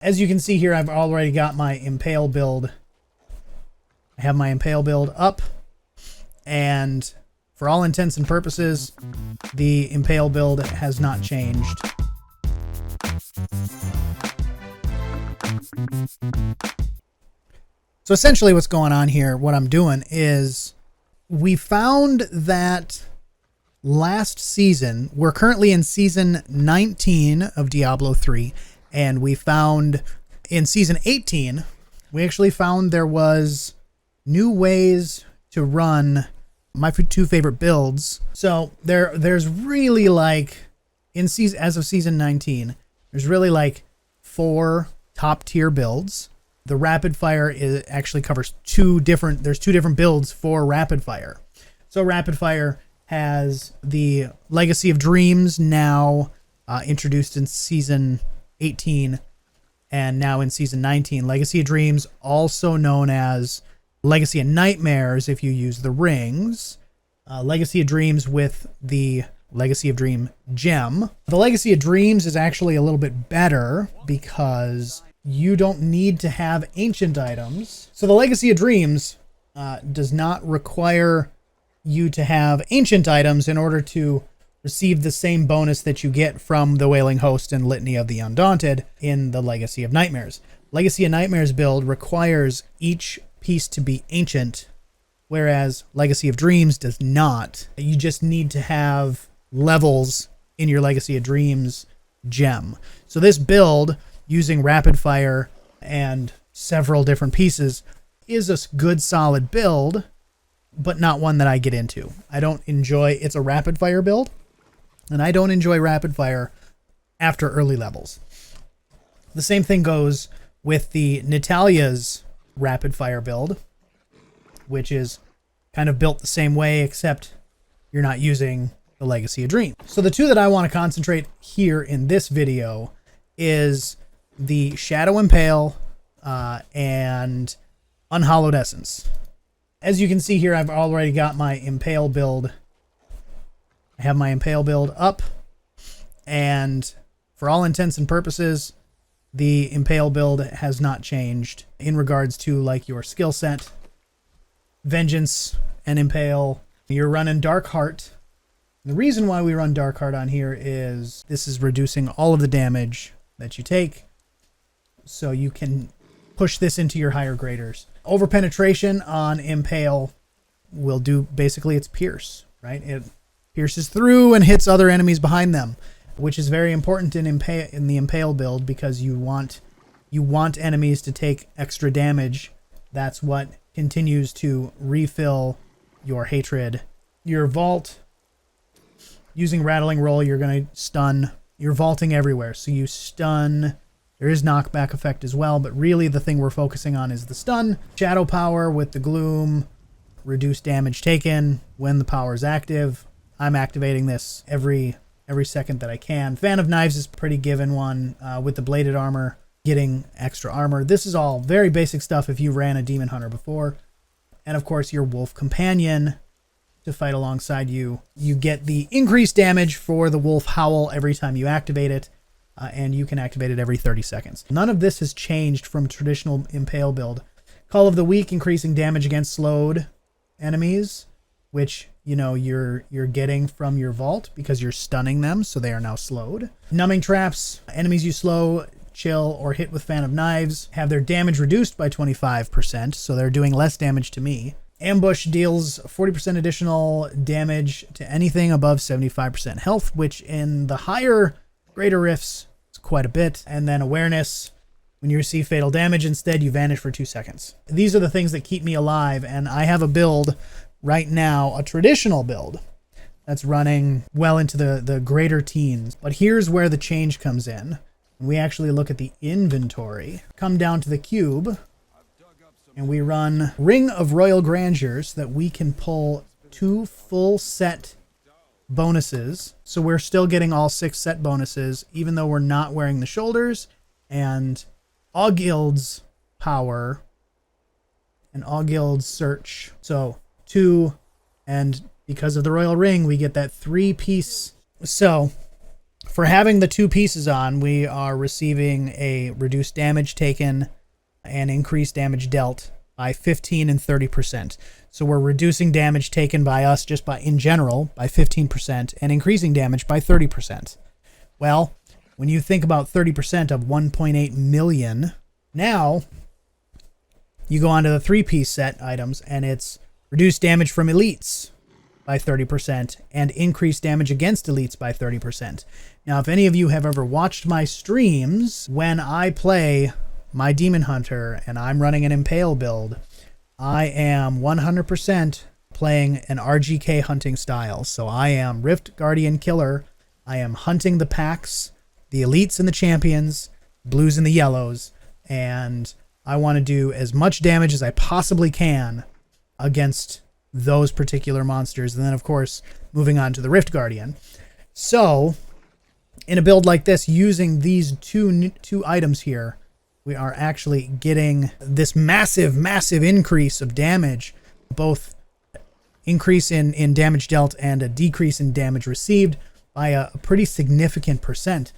As you can see here, I've already got my Impale build. I have my Impale build up, and for all intents and purposes, the Impale build has not changed. So essentially what's going on here, what I'm doing is we found that last season, we're currently in season 19 of Diablo 3, and we found in season 18, we actually found there was new ways to run my two favorite builds. So there's really like as of season 19, there's really like 4 top tier builds. The rapid fire actually covers there's two different builds for rapid fire. So rapid fire has the Legacy of Dreams now introduced in season 18 and now in season 19. Legacy of Dreams, also known as Legacy of Nightmares if you use the rings. Legacy of Dreams with the Legacy of Dream gem. The Legacy of Dreams is actually a little bit better because you don't need to have ancient items. So the Legacy of Dreams does not require you to have ancient items in order to receive the same bonus that you get from the Wailing Host and Litany of the Undaunted in the Legacy of Nightmares. Legacy of Nightmares build requires each piece to be ancient, whereas Legacy of Dreams does not. You just need to have levels in your Legacy of Dreams gem. So this build, using rapid fire and several different pieces, is a good solid build, but not one that I get into. I don't enjoy, it's a rapid fire build, and I don't enjoy rapid fire after early levels. The same thing goes with the Natalia's rapid fire build, which is kind of built the same way, except you're not using the Legacy of Dreams. So the two that I want to concentrate here in this video is the Shadow Impale and Unhallowed Essence. As you can see here, I've already got my Impale build. I have my Impale build up, and for all intents and purposes, the Impale build has not changed in regards to like your skill set. Vengeance and Impale, you're running Dark Heart. The reason why we run Dark Heart on here is this is reducing all of the damage that you take, so you can push this into your higher graders. Over penetration on Impale will do basically its pierce, right? It pierces through and hits other enemies behind them, which is very important in the Impale build because you want enemies to take extra damage. That's what continues to refill your hatred. Your vault, using Rattling Roll, you're going to stun. You're vaulting everywhere, so you stun. There is knockback effect as well, but really the thing we're focusing on is the stun. Shadow Power with the Gloom, reduce damage taken when the power is active. I'm activating this every second that I can. Fan of Knives is a pretty given one with the Bladed Armor, getting extra armor. This is all very basic stuff if you ran a Demon Hunter before. And of course your Wolf Companion to fight alongside you. You get the increased damage for the Wolf Howl every time you activate it. And you can activate it every 30 seconds. None of this has changed from traditional Impale build. Call of the Weak, increasing damage against slowed enemies, which, you know, you're getting from your vault because you're stunning them, so they are now slowed. Numbing Traps, enemies you slow, chill, or hit with Fan of Knives have their damage reduced by 25%, so they're doing less damage to me. Ambush deals 40% additional damage to anything above 75% health, which in the higher greater rifts is quite a bit. And then Awareness, when you receive fatal damage, instead you vanish for 2 seconds. These are the things that keep me alive, and I have a build right now, a traditional build, that's running well into the greater teens. But here's where the change comes in. We actually look at the inventory, come down to the cube, and we run Ring of Royal Grandeur so that we can pull 2 full set bonuses. So we're still getting all 6 set bonuses, even though we're not wearing the shoulders. And Augild's Power and Augild's Search. So 2, and because of the Royal Ring, we get that 3-piece. So For having the two pieces on, we are receiving a reduced damage taken and increased damage dealt by 15 and 30%. So we're reducing damage taken by us just by in general by 15% and increasing damage by 30%. Well, when you think about 30% of 1.8 million, now you go on to the three-piece set items, and it's reduced damage from elites by 30% and increased damage against elites by 30%. Now, if any of you have ever watched my streams, when I play my Demon Hunter and I'm running an Impale build, I am 100% playing an RGK hunting style. So I am Rift Guardian Killer. I am hunting the packs, the elites and the champions, blues and the yellows, and I want to do as much damage as I possibly can against those particular monsters. And then, of course, moving on to the Rift Guardian. So in a build like this, using these two items here, we are actually getting this massive increase of damage, both increase in damage dealt and a decrease in damage received by a pretty significant percent.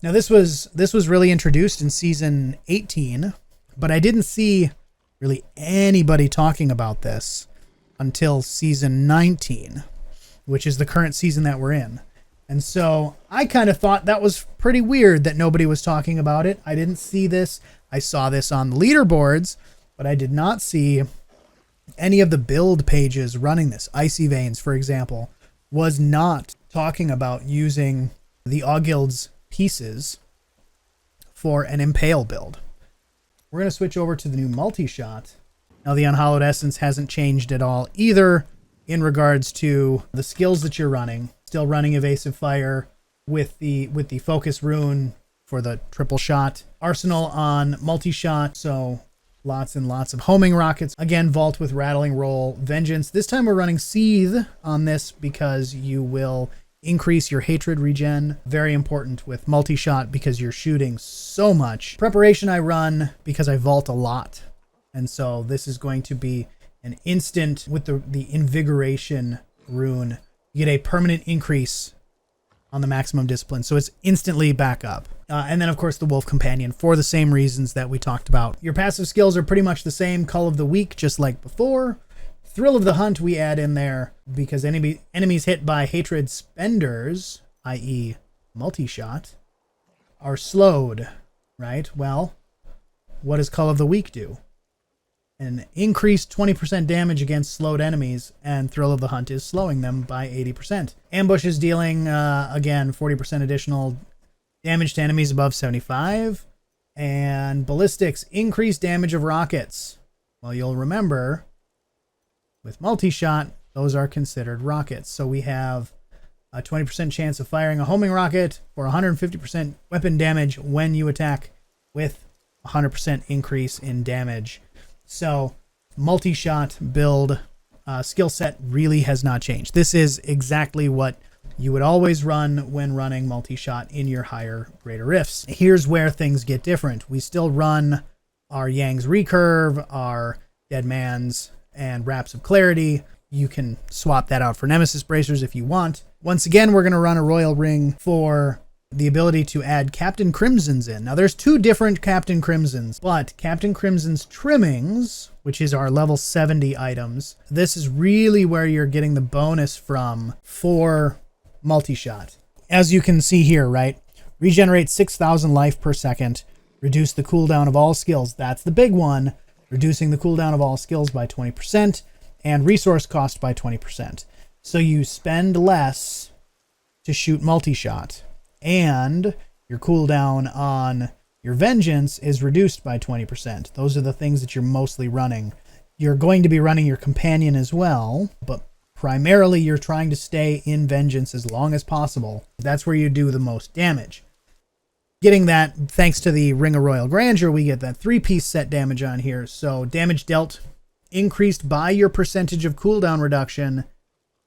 Now, this was really introduced in season 18, but I didn't see really anybody talking about this until season 19, which is the current season that we're in. And so I kind of thought that was pretty weird that nobody was talking about it. I didn't see this. I saw this on the leaderboards, but I did not see any of the build pages running this. Icy Veins, for example, was not talking about using the Augild's pieces for an Impale build. We're going to switch over to the new Multishot. Now, the Unhallowed Essence hasn't changed at all either in regards to the skills that you're running. Still running Evasive Fire with the Focus Rune for the triple shot. Arsenal on Multishot, so lots and lots of homing rockets. Again, Vault with Rattling Roll. Vengeance. This time we're running Seethe on this because you will increase your hatred regen. Very important with Multishot because you're shooting so much. Preparation I run because I vault a lot. And so this is going to be an instant with the Invigoration rune. You get a permanent increase on the maximum discipline. So it's instantly back up. And then, of course, the Wolf Companion for the same reasons that we talked about. Your passive skills are pretty much the same. Cull of the Weak, just like before. Thrill of the Hunt we add in there because enemies hit by Hatred Spenders, i.e. Multishot, are slowed, right? Well, what does Cull of the Weak do? An increased 20% damage against slowed enemies, and Thrill of the Hunt is slowing them by 80%. Ambush is dealing, again, 40% additional damage to enemies above 75. And Ballistics, increased damage of rockets. Well, you'll remember, with Multishot, those are considered rockets. So we have a 20% chance of firing a homing rocket for 150% weapon damage when you attack with 100% increase in damage. So Multishot build skill set really has not changed. This is exactly what you would always run when running Multishot in your higher, greater rifts. Here's where things get different. We still run our Yang's Recurve, our Dead Man's, and Raps of Clarity. You can swap that out for Nemesis Bracers if you want. Once again, we're going to run a Royal Ring for the ability to add Captain Crimson's in. Now, there's two different Captain Crimson's, but Captain Crimson's Trimmings, which is our level 70 items, this is really where you're getting the bonus from for Multishot. As you can see here, right? Regenerate 6,000 life per second. Reduce the cooldown of all skills. That's the big one. Reducing the cooldown of all skills by 20% and resource cost by 20%. So you spend less to shoot Multishot, and your cooldown on your Vengeance is reduced by 20%. Those are the things that you're mostly running. You're going to be running your Companion as well, but primarily you're trying to stay in Vengeance as long as possible. That's where you do the most damage. Getting that, thanks to the Ring of Royal Grandeur, we get that 3-piece set damage on here. So damage dealt increased by your percentage of cooldown reduction,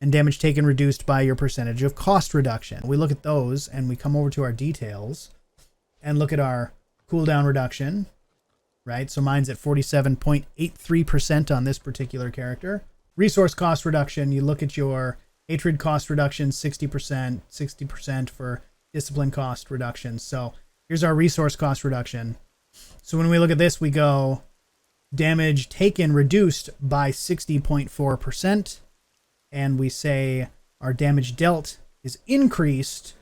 and damage taken reduced by your percentage of cost reduction. We look at those, and we come over to our details, and look at our cooldown reduction, right? So mine's at 47.83% on this particular character. Resource cost reduction, you look at your hatred cost reduction, 60%, 60% for discipline cost reductions. So here's our resource cost reduction. So when we look at this, we go damage taken reduced by 60.4%. And we say our damage dealt is increased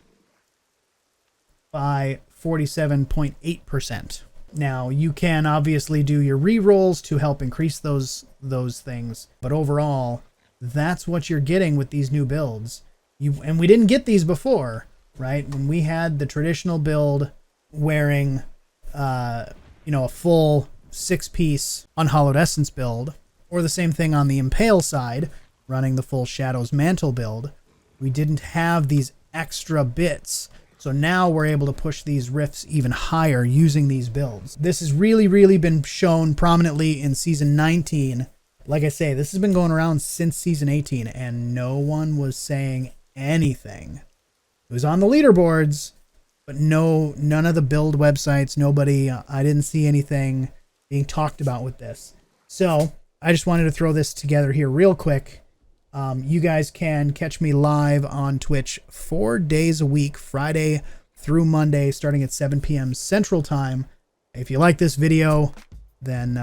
by 47.8%. Now, you can obviously do your rerolls to help increase those things, but overall, that's what you're getting with these new builds. And we didn't get these before, right? When we had the traditional build wearing, a full 6-piece Unhallowed Essence build, or the same thing on the Impale side, running the full Shadows Mantle build, we didn't have these extra bits. So now we're able to push these rifts even higher using these builds. This has really, really been shown prominently in Season 19. Like I say, this has been going around since Season 18, and no one was saying anything. It was on the leaderboards, but none of the build websites, nobody, I didn't see anything being talked about with this. So I just wanted to throw this together here real quick. You guys can catch me live on Twitch 4 days a week, Friday through Monday, starting at 7 p.m. Central Time. If you like this video, then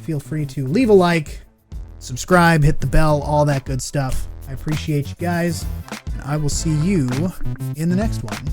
feel free to leave a like, subscribe, hit the bell, all that good stuff. I appreciate you guys, and I will see you in the next one.